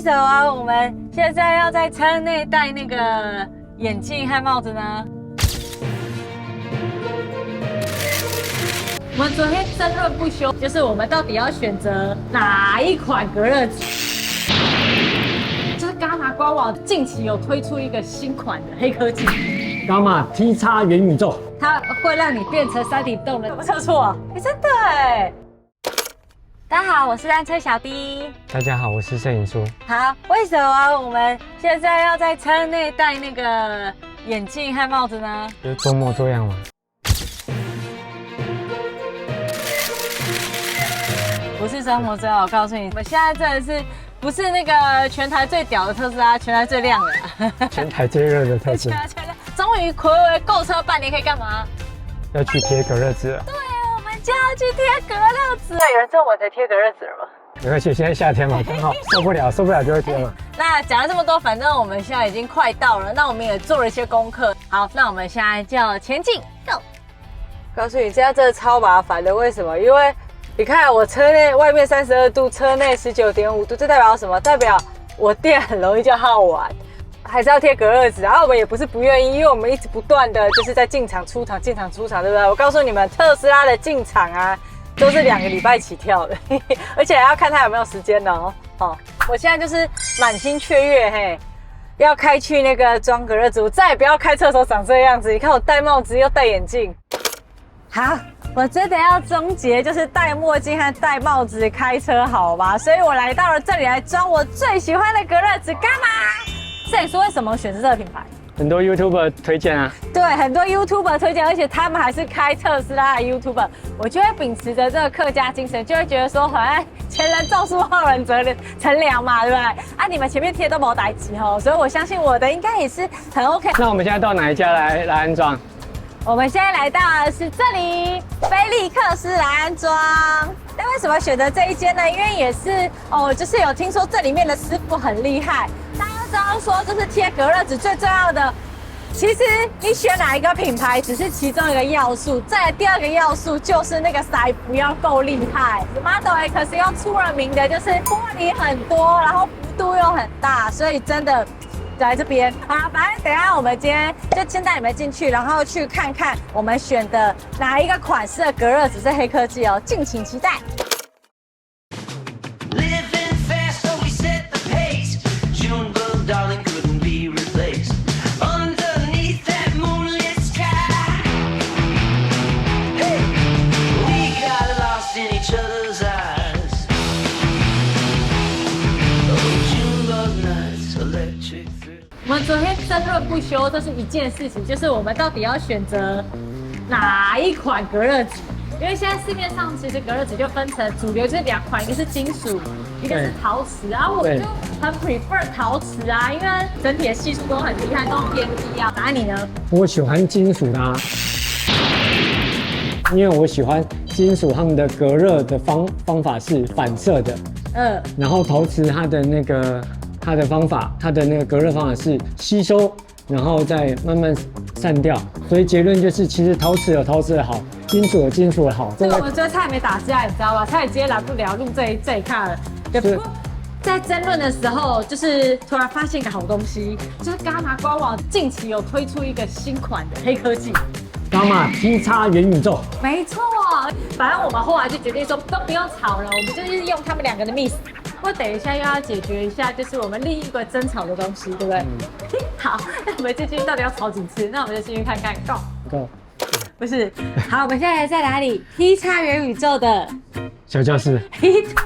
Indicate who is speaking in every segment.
Speaker 1: 什么我们现在要在车内戴那个眼镜和帽子呢？我们昨天争论不休，就是我们到底要选择哪一款隔热纸？就是伽马官网近期有推出一个新款的黑科技，
Speaker 2: 伽马 T 叉元宇宙，
Speaker 1: 它会让你变成3D 动能，有没有测错？真的哎！大家好，我是单车小 D。
Speaker 2: 大家好，我是摄影叔。
Speaker 1: 好，为什么我们现在要在车内戴那个眼镜和帽子呢？
Speaker 2: 就装模作样嘛。
Speaker 1: 不是装模作样，我告诉你，我们现在真的是不是那个全台最屌的特斯拉，全台最亮的，
Speaker 2: 全台最热的特斯拉。
Speaker 1: 终于睽违购车半年，可以干嘛？
Speaker 2: 要去贴隔热纸了。
Speaker 1: 对，我们就要去贴隔热纸。有人知道我才贴隔热纸了吗？
Speaker 2: 没关系，现在夏天嘛，刚好受不了就会贴嘛。
Speaker 1: 那讲了这么多，反正我们现在已经快到了，那我们也做了一些功课。好，那我们现在就前进 ，Go！ 告诉你，这样真的超麻烦的，为什么？因为你看我车内外面32度，车内19.5度，这代表什么？代表我电很容易就耗完，还是要贴隔热纸。然后我们也不是不愿意，因为我们一直不断的就是在进场出场，进场出场，对不对？我告诉你们，特斯拉的进场啊，都是2个礼拜起跳的，而且还要看它有没有时间的哦。哦，我现在就是满心雀跃，嘿，要开去那个装隔热纸，我再也不要开车的时候长这样子。你看我戴帽子又戴眼镜，好。我真的要终结，就是戴墨镜和戴帽子开车，好吗？所以我来到了这里来装我最喜欢的隔热纸，干嘛？摄影师为什么选择这个品牌？
Speaker 2: 很多 YouTuber 推荐啊。
Speaker 1: 对，很多 YouTuber 推荐，而且他们还是开特斯拉的 YouTuber。我就会秉持着这个客家精神，就会觉得说，好像前人种树，后人乘凉嘛，对不对？啊，你们前面贴都没代志吼，所以我相信我的应该也是很 OK。
Speaker 2: 那我们现在到哪一家来安装？
Speaker 1: 我们现在来到的是这里，菲利克斯来安装。那为什么选择这一间呢？因为也是就是有听说这里面的师傅很厉害。大家知道说，就是贴隔热纸最重要的，其实你选哪一个品牌只是其中一个要素，再来第2个要素就是那个腮不要够厉害。Model X 又出了名的就是玻璃很多，然后幅度又很大，所以真的。来这边啊，反正等一下我们今天就先带你们进去，然后去看看我们选的哪一个款式的隔热纸是黑科技哦，敬请期待。我们昨天争论不休，这是一件事情，就是我们到底要选择哪一款隔热纸？因为现在市面上其实隔热纸就分成主流就是2款，一个是金属，一个是陶瓷。然后我就很 prefer 陶瓷啊，因为整体的系数都很厉害，都偏低啊。那你呢？
Speaker 2: 我喜欢金属的啊，因为我喜欢金属它们的隔热的方法是反射的。然后陶瓷它的方法，它的那个隔热方法是吸收，然后再慢慢散掉。所以结论就是，其实陶瓷有陶瓷的好，金属有金属的好。
Speaker 1: 这个我们昨天差点没打架，你知道吧？差点直接来不了录这一卡了。对，不过在争论的时候，就是突然发现一个好东西，就是伽马官网近期有推出一个新款的黑科技。
Speaker 2: 伽马 T 叉元宇宙，
Speaker 1: 没错，反正我们后来就决定说都不用吵了，我们就是用他们2个的 mix。不过等一下又要解决一下，就是我们另一个争吵的东西，对不对？好，那我们进去到底要吵几次？那我们就进去看看。Go。不是，好，我们现在在哪里 ？T 叉元宇宙的
Speaker 2: 小教室。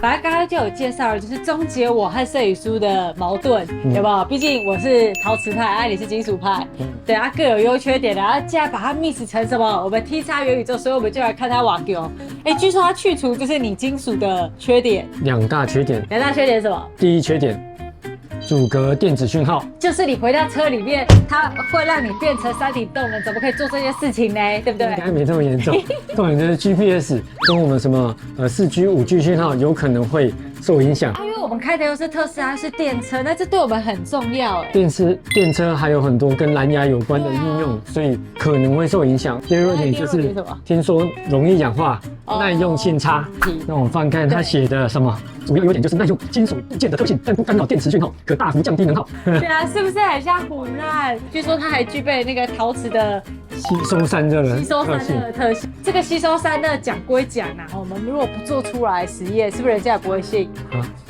Speaker 1: 反正刚刚就有介绍了，就是终结我和摄影书的矛盾，有没有？毕竟我是陶瓷派，你是金属派，对啊，各有优缺点的。然后既然把它 mix 成什么，我们 T 叉元宇宙，所以我们就来看它瓦丢。据说它去除就是你金属的缺点
Speaker 2: 2大缺点。
Speaker 1: 2大缺点是什么？
Speaker 2: 第一缺点，阻隔电子讯号，
Speaker 1: 就是你回到车里面，它会让你变成3D 动能，怎么可以做这件事情呢？对不对？
Speaker 2: 应该没这么严重。重点就是 GPS 跟我们什么4G、5G 讯号有可能会受影响。
Speaker 1: 因为我们开的又是特斯拉，是电车，那这对我们很重要哎。
Speaker 2: 电车还有很多跟蓝牙有关的应用，所以可能会受影响。第二点就是听说容易氧化、耐用性差。那我们翻看它写的什么，主要优点就是耐用金属部件的特性，但不干扰电池讯号，可大幅降低能耗。
Speaker 1: 对啊，是不是很像唬烂？据说它还具备那个陶瓷的
Speaker 2: 吸收散热的
Speaker 1: 特性。这个吸收散热讲归讲啊，我们如果不做出来实验，是不是人家也不会信？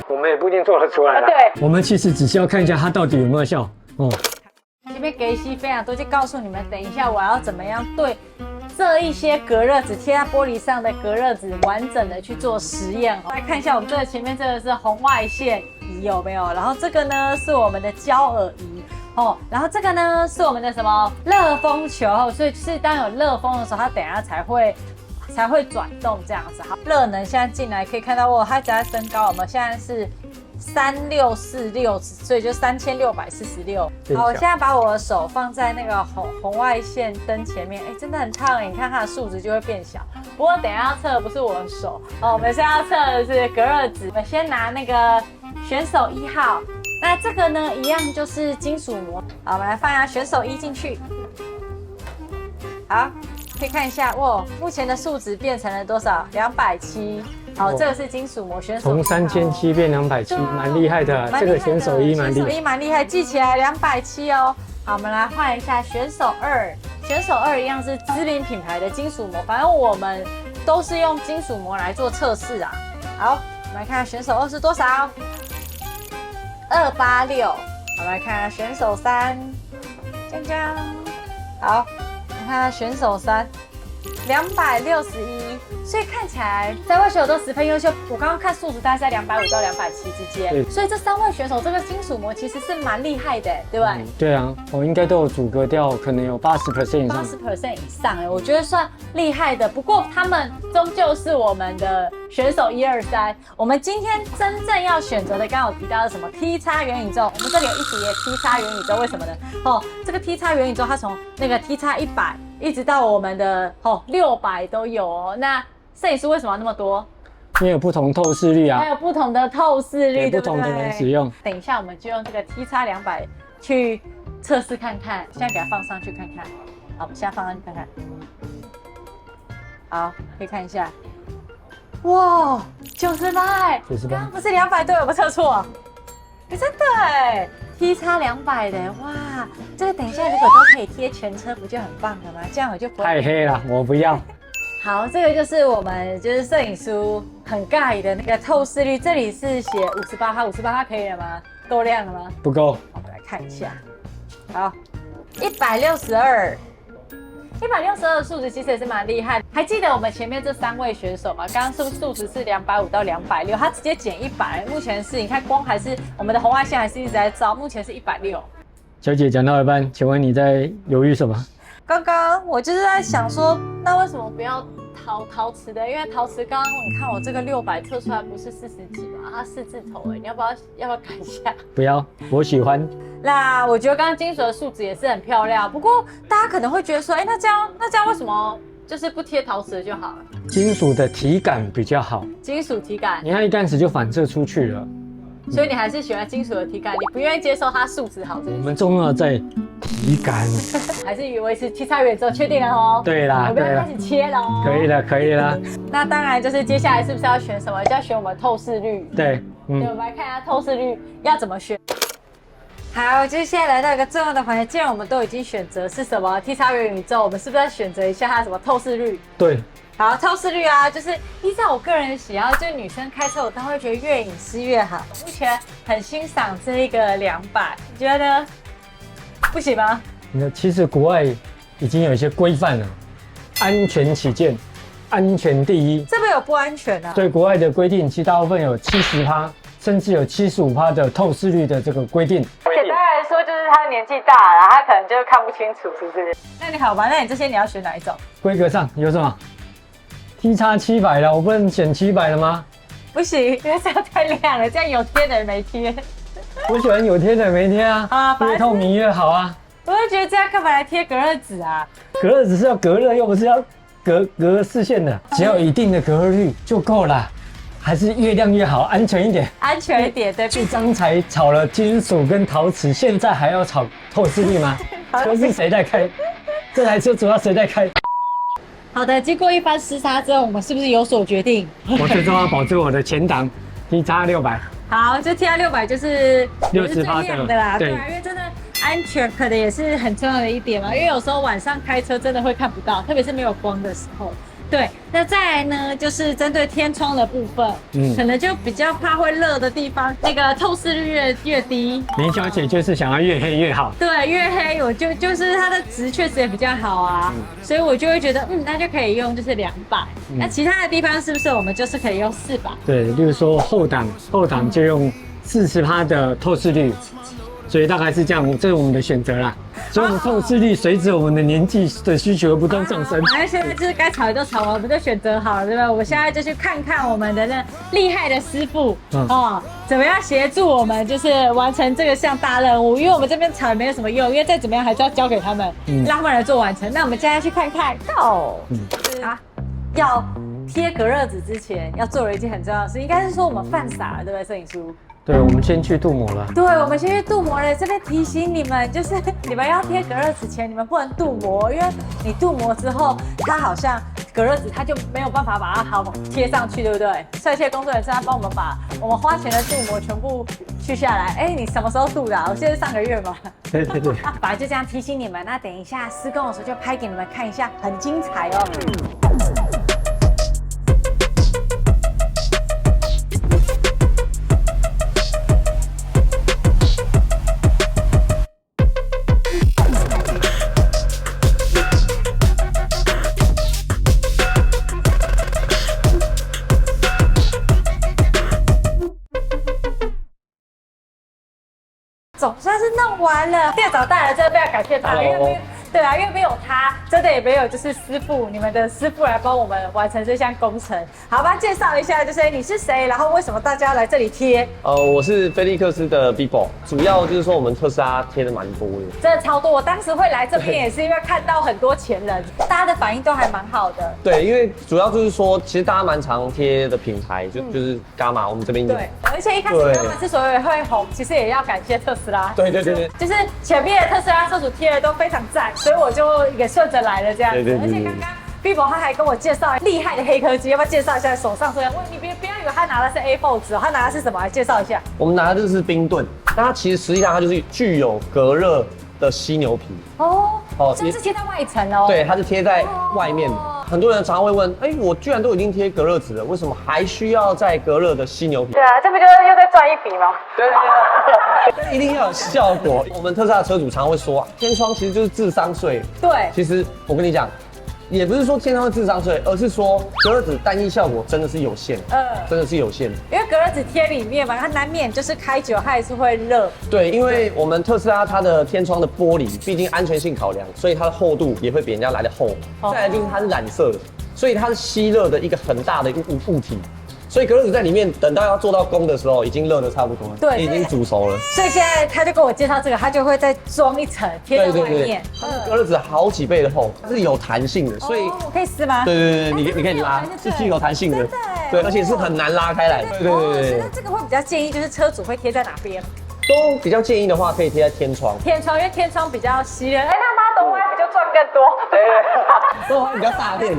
Speaker 2: 我们也不一定做得出来。
Speaker 1: 对，
Speaker 2: 我们其实只是要看一下它到底有没有效哦。
Speaker 1: 这边给息非常多，就告诉你们，等一下我要怎么样对这一些隔热纸贴在玻璃上的隔热纸完整的去做实验。来看一下，我们这个前面这个是红外线仪有没有？然后这个呢是我们的焦耳仪哦，然后这个呢是我们的什么热风球，所以是当有热风的时候，它等一下才会转动这样子。好，热能现在进来可以看到哦，它只在升高，我们现在是3646，所以就3646。好，我现在把我的手放在那个红外线灯前面，真的很烫哎，你看它的数值就会变小。不过等一下要测的不是我的手哦，我们现在要测的是隔热纸。我们先拿那个选手1号，那这个呢一样就是金属膜。好，我们来放一下选手1进去。好，可以看一下，哇，目前的数值变成了多少？270。好，这个是金属膜选手
Speaker 2: 从3700变270，蛮厉害的。这个选手1蛮厉害，
Speaker 1: 记起来270哦。好，我们来换一下选手2。选手2一样是知名品牌的金属膜，反正我们都是用金属膜来做测试啊。好，我们来看选手2是多少？286。我们来看选手3，锵锵。好，你看选手3，261。所以看起来3位选手都十分优秀。我刚刚看数值大概在250到270之间，所以这3位选手这个金属膜其实是蛮厉害的，对不对？
Speaker 2: 对啊，我应该都有阻隔掉，可能有80% 以上。
Speaker 1: 80% 以上我觉得算厉害的。不过他们终究是我们的选手1、2、3。我们今天真正要选择的，刚刚有提到的什么 T 叉元宇宙，我们这里有一节 T 叉元宇宙，为什么呢？这个 T 叉元宇宙它从那个 T 叉100一直到我们的600都有哦。那摄影师为什么要那么多？
Speaker 2: 因为有不同透视率啊，
Speaker 1: 还有不同的透视率，
Speaker 2: 不同的人使用。
Speaker 1: 等一下我们就用这个 T 叉200去测试看看。现在给它放上去看看。好，我们现在放上去看看。好，可以看一下。哇，98哎！98，刚刚不是200对，我不测错。真的哎 ，T 叉200的哇，这个等一下如果都可以贴全车，不就很棒了吗？这样我就不会
Speaker 2: 太黑了，我不要。
Speaker 1: 好，这个就是我们摄影书很盖的那个透视率，这里是写58哈，58哈可以了吗？够亮了吗？
Speaker 2: 不够。
Speaker 1: 我们来看一下，好，162的数值其实也是蛮厉害。还记得我们前面这3位选手吗？刚刚是不是数值是250到260？他直接减100，目前是你看光还是我们的红外线还是一直在照，目前是160。
Speaker 2: 小姐讲到一半，请问你在犹豫什么？
Speaker 1: 刚刚我就是在想说，那为什么不要陶瓷的？因为陶瓷刚刚你看我这个600测出来不是40几吗？它4字头哎，你要不要改一下？
Speaker 2: 不要，我喜欢。
Speaker 1: 那我觉得刚刚金属的数值也是很漂亮，不过大家可能会觉得说，那这样为什么就是不贴陶瓷的就好了？
Speaker 2: 金属的体感比较好。
Speaker 1: 金属体感，
Speaker 2: 你看一干时就反射出去了。
Speaker 1: 所以你还是喜欢金属的体感，你不愿意接受它数值好这件事。
Speaker 2: 我们重要在体感，
Speaker 1: 还是以为是T 叉元宇宙，确定了哦。
Speaker 2: 对啦，
Speaker 1: 我们要开始切了哦。
Speaker 2: 可以了。
Speaker 1: 那当然就是接下来是不是要选什么？就要选我们透视率。
Speaker 2: 对，
Speaker 1: 对，我们来看一下透视率要怎么选。好，接下来来到一个重要的环节，既然我们都已经选择是什么 T 叉元宇宙，我们是不是要选择一下它什么透视率？
Speaker 2: 对。
Speaker 1: 好，透视率啊，就是依照我个人的喜好，就女生开车我都会觉得越隐私越好。目前很欣赏这一个200，你觉得不行吗？
Speaker 2: 其实国外已经有一些规范了，安全起见，安全第一。
Speaker 1: 这边有不安全啊？
Speaker 2: 对，国外的规定，其实大部分有70%，甚至有75%的透视率的这个规定。
Speaker 1: 简单来说，就是他年纪大了，他可能就看不清楚，是不是？那你好吧，那你这些你要选哪一种？
Speaker 2: 规格上有什么？T 叉700了，我不能选700了吗？
Speaker 1: 不行，因为这样太亮了，这样有贴的人没贴。
Speaker 2: 我喜欢有贴的没贴啊，越透明越好啊。
Speaker 1: 我就觉得这样干嘛来贴隔热纸啊？
Speaker 2: 隔热纸是要隔热，又不是要隔视线的，只要有一定的隔热率就够了。还是越亮越好，安全一点。
Speaker 1: 安全一点，对。
Speaker 2: 就刚才炒了金属跟陶瓷，现在还要炒透视力吗？车是谁在开？这台车主要谁在开？
Speaker 1: 好的，经过一番厮杀之后，我们是不是有所决定？
Speaker 2: 我最终要保证我的前挡 TX600。
Speaker 1: 好，就 TX600就是
Speaker 2: 60%
Speaker 1: 最亮的啦，
Speaker 2: 对
Speaker 1: 对啊，因为真的安全可能也是很重要的一点嘛，因为有时候晚上开车真的会看不到，特别是没有光的时候。对，那再来呢，就是针对天窗的部分，可能就比较怕会热的地方，那个透视率越低。
Speaker 2: 林小姐就是想要越黑越好。
Speaker 1: 对，越黑我就是它的值确实也比较好啊，所以我就会觉得，那就可以用就是200。那其他的地方是不是我们就是可以用400？
Speaker 2: 对，例如说后挡就用40%的透视率。所以大概是这样，这是我们的选择啦。所以我们透视力随着我们的年纪的需求不断上升。
Speaker 1: 反正现在就是该炒的都炒完，我们就选择好了，对不对？我们现在就去看看我们的那厉害的师傅怎么样协助我们，就是完成这个项大任务。因为我们这边炒也没有什么用，因为再怎么样还是要交给他们，让他们来做完成。那我们现在去看看，Go！要贴隔热纸之前要做的一件很重要的事，应该是说我们犯傻了，对不对，摄影师？
Speaker 2: 对，我们先去镀膜了。
Speaker 1: 对，我们先去镀膜了。这边提醒你们，就是你们要贴隔热纸前，你们不能镀膜，因为你镀膜之后，它好像隔热纸它就没有办法把它好贴上去，对不对？设计工作人员他帮我们把我们花钱的镀膜全部去下来。你什么时候镀的？我记得是上个月嘛。
Speaker 2: 对。
Speaker 1: 反正就这样提醒你们。那等一下施工的时候就拍给你们看一下，很精彩哦。总算是弄完了，店长带来真的非常感谢他，因为对啊，因为没有他，真的也没有就是师傅，你们的师傅来帮我们完成这项工程。好吧，介绍一下，就是你是谁，然后为什么大家要来这里贴？
Speaker 3: 我是菲利克斯的 Bibo， 主要就是说我们特斯拉贴的蛮多的，
Speaker 1: 真的超多。我当时会来这边也是因为看到很多前人，大家的反应都还蛮好的。
Speaker 3: 对，因为主要就是说，其实大家蛮常贴的品牌就是伽马，我们这边有。
Speaker 1: 对，而且一开始伽马之所以会红，其实也要感谢特斯拉。
Speaker 3: 对，
Speaker 1: 就是前面的特斯拉车主贴的都非常赞。所以我就也顺着来了这样子，而且刚刚 Bibo 他还跟我介绍厉害的黑科技，要不要介绍一下手上这样？你不要以为他拿的是 A4 纸，他拿的是什么？来介绍一下。
Speaker 3: 我们拿的这是冰盾，但它其实实际上它就是具有隔热的犀牛皮。
Speaker 1: 这是贴在外层哦。
Speaker 3: 对，它是贴在外面。很多人常常会问，我居然都已经贴隔热纸了，为什么还需要再隔热的犀牛皮？
Speaker 1: 对啊，这不就是又再赚一笔吗？
Speaker 3: 对，一定要有效果。我们特斯拉的车主常常会说，天窗其实就是智商税。
Speaker 1: 对，
Speaker 3: 其实我跟你讲，也不是说天窗是智商税，而是说隔热纸单一效果真的是有限，真的是有限。
Speaker 1: 因为隔热纸贴里面嘛，它难免就是开久它也是会热。
Speaker 3: 对，因为我们特斯拉它的天窗的玻璃，毕竟安全性考量，所以它的厚度也会比人家来的厚。再来就是它是染色的，所以它是吸热的一个很大的一个物体。所以隔热纸在里面，等到要做到工的时候，已经热的差不多了，对，已经煮熟了。
Speaker 1: 所以现在他就跟我介绍这个，他就会再装一层贴在外面。
Speaker 3: 隔热纸好几倍的厚，它是有弹性的，所以
Speaker 1: 我可以撕吗？
Speaker 3: 对，你可以拉，是具有弹性的，对，而且是很难拉开来的。对。
Speaker 1: 那这个会比较建议，就是车主会贴在哪边？
Speaker 3: 都比较建议的话，可以贴在天窗。
Speaker 1: 因为天窗比较吸热。那 Model Y 不就赚更多？
Speaker 3: 对，比较大片，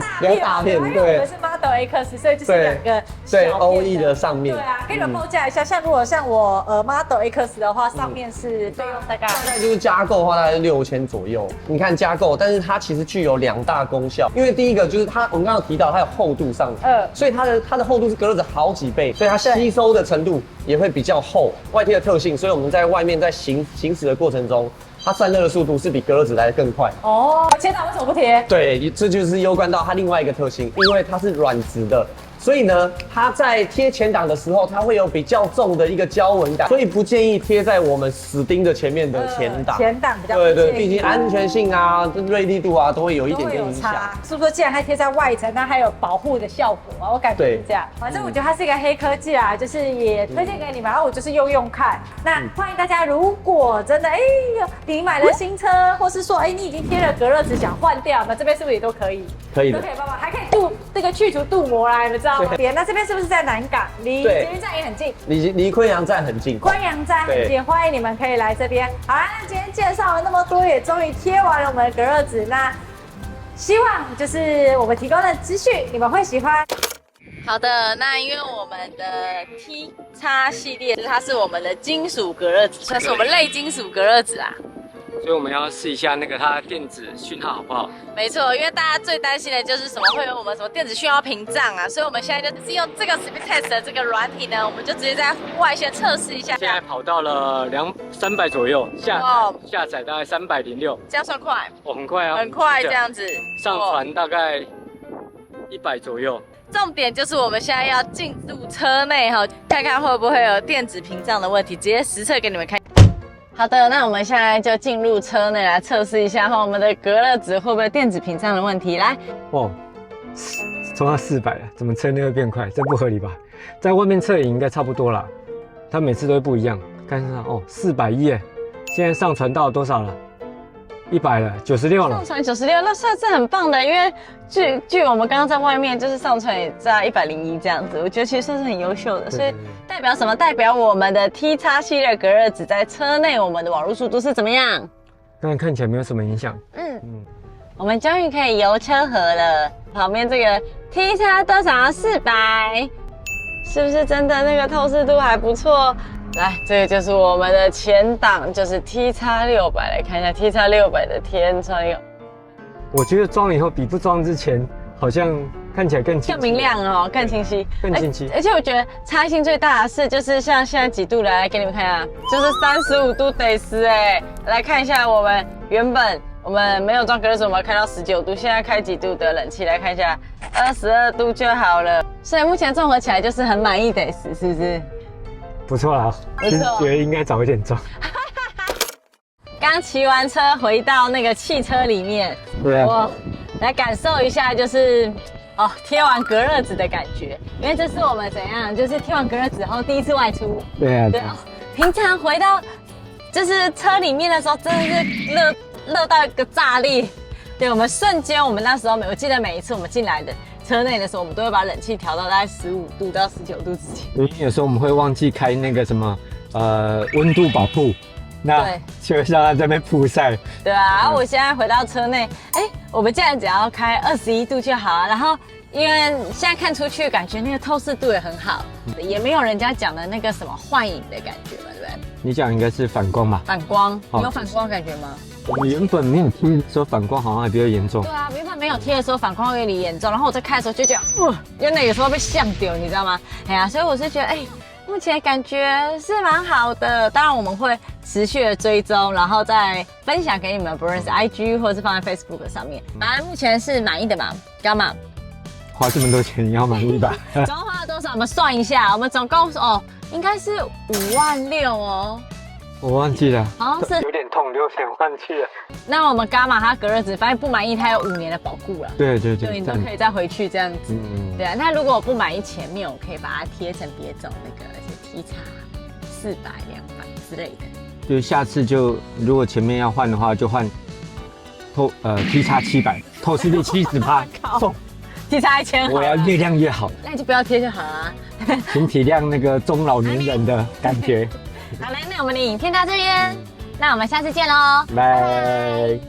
Speaker 3: 对。
Speaker 1: 因为我们是 Model X， 所以就是2个
Speaker 3: 对 OE 的上面。
Speaker 1: 对啊，给你们报价一下，如果像我Model X 的话，上面是费用大概
Speaker 3: 就是加购的话，大概是6000左右。你看加购，但是它其实具有2大功效，因为第一个就是我们刚刚提到它有厚度上，所以它的厚度是隔热纸好几倍，所以它吸收的程度也会比较厚。外贴的特性，所以我们在外面在行驶的过程中，它散热的速度是比隔热纸来的更快。
Speaker 1: 前挡为什么不贴？
Speaker 3: 对，这就是攸关到它另外一个特性，因为它是软质的。所以呢，它在贴前挡的时候，它会有比较重的一个胶纹感，所以不建议贴在我们死钉的前面的前挡。
Speaker 1: 前挡比较
Speaker 3: 对，毕竟安全性啊、锐利度啊，都会有一点点影响。
Speaker 1: 是不是说既然它贴在外层，那还有保护的效果啊？我感觉是这样。反正我觉得它是一个黑科技啊，就是也推荐给你们，然后我就是用看。那欢迎大家，如果真的你买了新车，或是说你已经贴了隔热纸想换掉，那这边是不是也都可以？
Speaker 3: 可以的，
Speaker 1: 都可以帮忙，还可以这个去除镀膜啦，你们知道吗？那这边是不是在南港？离捷运站也很近，
Speaker 3: 离昆阳站很近。
Speaker 1: 昆阳站很近，欢迎你们可以来这边。好啦，那今天介绍了那么多，也终于贴完了我们的隔热纸。那希望就是我们提供的资讯你们会喜欢。好的，那因为我们的 T 叉系列，它是我们的金属隔热纸，算是我们类金属隔热纸啊。
Speaker 2: 所以我们要试一下那个它电子讯号好不好？
Speaker 1: 没错，因为大家最担心的就是什么会有我们什么电子讯号屏障啊，所以我们现在就是用这个 Speedtest 的这个软体呢，我们就直接在户外先测试一下。
Speaker 2: 现在跑到了300左右，下载大概306，
Speaker 1: 这样算快？
Speaker 2: 哦，很快啊，
Speaker 1: 很快这样子。
Speaker 2: 上传大概100左右。
Speaker 1: 重点就是我们现在要进入车内哈，看看会不会有电子屏障的问题，直接实测给你们看。好的，那我们现在就进入车内来测试一下哈，我们的隔热纸会不会有电子屏障的问题？来，
Speaker 2: 哇，冲到400了，怎么车内会变快？这不合理吧？在外面测也应该差不多啦，它每次都会不一样。看一下哦，410耶，现在上传到多少了？100了，96了。
Speaker 1: 上传96，那算是很棒的，因为据我们刚刚在外面就是上传也在101这样子，我觉得其实算是很优秀的。所以代表什么？代表我们的 T 叉系列隔热纸在车内我们的网络速度是怎么样？
Speaker 2: 刚才看起来没有什么影响。
Speaker 1: 我们终于可以油车盒了。旁边这个 T 叉多少？400，是不是真的那个透视度还不错？来，这个就是我们的前档，就是 T 叉600，来看一下 T 叉600的天窗有。
Speaker 2: 我觉得装了以后比不装之前好像看起来更清晰，
Speaker 1: 更明亮哦，更清晰，
Speaker 2: 更清晰。
Speaker 1: 而且我觉得差异性最大的是，就是像现在几度来给你们看啊，就是35度得斯哎。来看一下我们原本我们没有装隔热纸，我们开到19度，现在开几度的冷气来看一下，22度就好了。所以目前综合起来就是很满意得斯，是不是？
Speaker 2: 不错啦，
Speaker 1: 不错，
Speaker 2: 觉得应该早一点装。
Speaker 1: 刚骑完车回到那个汽车里面，
Speaker 2: 对啊，
Speaker 1: 我来感受一下，就是贴完隔热纸的感觉，因为这是我们怎样，就是贴完隔热纸后第一次外出。
Speaker 2: 对啊，
Speaker 1: 对，平常回到就是车里面的时候，真的是热到一个炸裂。对，我们瞬间，我们那时候我记得每一次我们进来的车内的时候，我们都会把冷气调到大概15度到19度之间。
Speaker 2: 因为有时候我们会忘记开那个什么温度保护，那就让它在那边曝晒。
Speaker 1: 对啊，然后我现在回到车内，我们竟然只要开21度就好啊。然后因为现在看出去感觉那个透视度也很好，也没有人家讲的那个什么幻影的感觉嘛，对不对？
Speaker 2: 你讲应该是反光吧？
Speaker 1: 反光，你有反光感觉吗？
Speaker 2: 我们原本没有贴的时候反光好像还比较严重。
Speaker 1: 对啊，原本没有贴的时候反光有点严重，然后我在开的时候就觉得，原来有时候被像丢，你知道吗？哎呀，所以我是觉得，目前感觉是蛮好的。当然我们会持续的追踪，然后再分享给你们，不论是 IG 或者是放在 Facebook 上面。反正目前是满意的嘛，干嘛？
Speaker 2: 花这么多钱，你要满意吧？
Speaker 1: 总共花了多少？我们算一下，我们总共应该是56000哦。
Speaker 2: 我忘记了，
Speaker 1: 好像是
Speaker 2: 有点痛，有点忘记了。
Speaker 1: 那我们伽马它隔热纸，反正不满意，它有5年的保固了。
Speaker 2: 对，
Speaker 1: 你都可以再回去这样子。对啊，那如果我不满意前面，我可以把它贴成别种那个，而且 T 叉400、200之类的。
Speaker 2: 就下次如果前面要换的话，就换T 叉700，透视率70%送。
Speaker 1: T 叉1000，
Speaker 2: 我要越亮越好。
Speaker 1: 那你就不要贴就好了。
Speaker 2: 请体谅那个中老年人的感觉。
Speaker 1: 好嘞，那我们的影片到这边，那我们下次见喽，
Speaker 2: 拜。